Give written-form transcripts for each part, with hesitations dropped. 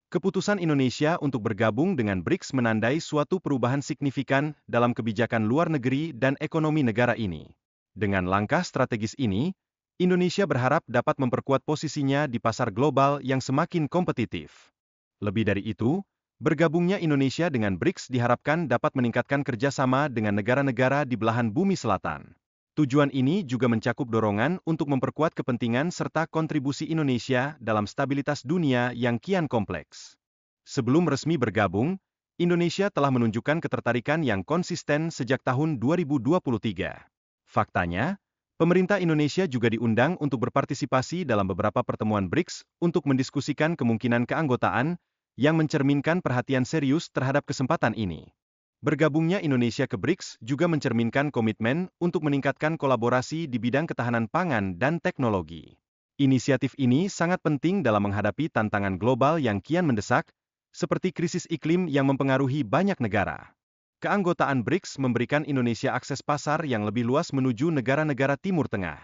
Keputusan Indonesia untuk bergabung dengan BRICS menandai suatu perubahan signifikan dalam kebijakan luar negeri dan ekonomi negara ini. Dengan langkah strategis ini, Indonesia berharap dapat memperkuat posisinya di pasar global yang semakin kompetitif. Lebih dari itu, bergabungnya Indonesia dengan BRICS diharapkan dapat meningkatkan kerjasama dengan negara-negara di belahan bumi selatan. Tujuan ini juga mencakup dorongan untuk memperkuat kepentingan serta kontribusi Indonesia dalam stabilitas dunia yang kian kompleks. Sebelum resmi bergabung, Indonesia telah menunjukkan ketertarikan yang konsisten sejak tahun 2023. Faktanya, pemerintah Indonesia juga diundang untuk berpartisipasi dalam beberapa pertemuan BRICS untuk mendiskusikan kemungkinan keanggotaan yang mencerminkan perhatian serius terhadap kesempatan ini. Bergabungnya Indonesia ke BRICS juga mencerminkan komitmen untuk meningkatkan kolaborasi di bidang ketahanan pangan dan teknologi. Inisiatif ini sangat penting dalam menghadapi tantangan global yang kian mendesak, seperti krisis iklim yang mempengaruhi banyak negara. Keanggotaan BRICS memberikan Indonesia akses pasar yang lebih luas menuju negara-negara Timur Tengah.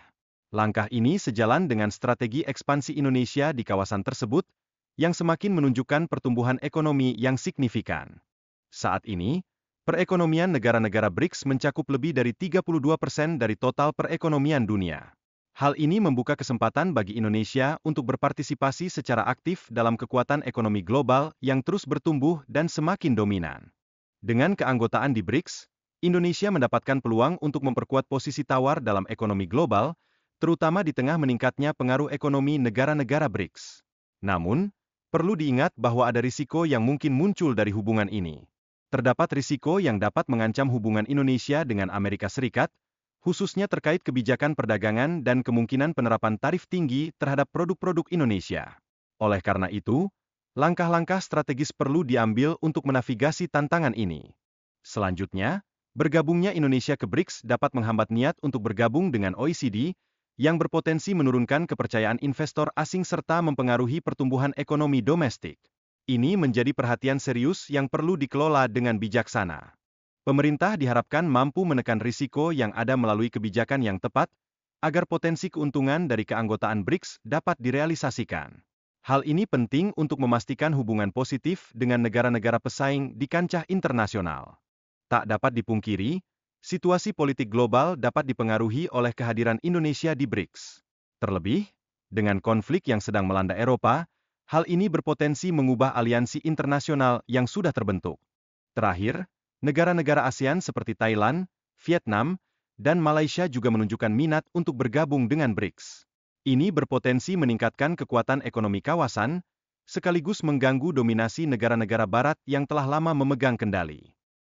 Langkah ini sejalan dengan strategi ekspansi Indonesia di kawasan tersebut, yang semakin menunjukkan pertumbuhan ekonomi yang signifikan. Saat ini, perekonomian negara-negara BRICS mencakup lebih dari 32% dari total perekonomian dunia. Hal ini membuka kesempatan bagi Indonesia untuk berpartisipasi secara aktif dalam kekuatan ekonomi global yang terus bertumbuh dan semakin dominan. Dengan keanggotaan di BRICS, Indonesia mendapatkan peluang untuk memperkuat posisi tawar dalam ekonomi global, terutama di tengah meningkatnya pengaruh ekonomi negara-negara BRICS. Namun, perlu diingat bahwa ada risiko yang mungkin muncul dari hubungan ini. Terdapat risiko yang dapat mengancam hubungan Indonesia dengan Amerika Serikat, khususnya terkait kebijakan perdagangan dan kemungkinan penerapan tarif tinggi terhadap produk-produk Indonesia. Oleh karena itu, langkah-langkah strategis perlu diambil untuk menavigasi tantangan ini. Selanjutnya, bergabungnya Indonesia ke BRICS dapat menghambat niat untuk bergabung dengan OECD, yang berpotensi menurunkan kepercayaan investor asing serta mempengaruhi pertumbuhan ekonomi domestik. Ini menjadi perhatian serius yang perlu dikelola dengan bijaksana. Pemerintah diharapkan mampu menekan risiko yang ada melalui kebijakan yang tepat, agar potensi keuntungan dari keanggotaan BRICS dapat direalisasikan. Hal ini penting untuk memastikan hubungan positif dengan negara-negara pesaing di kancah internasional. Tak dapat dipungkiri, situasi politik global dapat dipengaruhi oleh kehadiran Indonesia di BRICS. Terlebih, dengan konflik yang sedang melanda Eropa, hal ini berpotensi mengubah aliansi internasional yang sudah terbentuk. Terakhir, negara-negara ASEAN seperti Thailand, Vietnam, dan Malaysia juga menunjukkan minat untuk bergabung dengan BRICS. Ini berpotensi meningkatkan kekuatan ekonomi kawasan, sekaligus mengganggu dominasi negara-negara barat yang telah lama memegang kendali.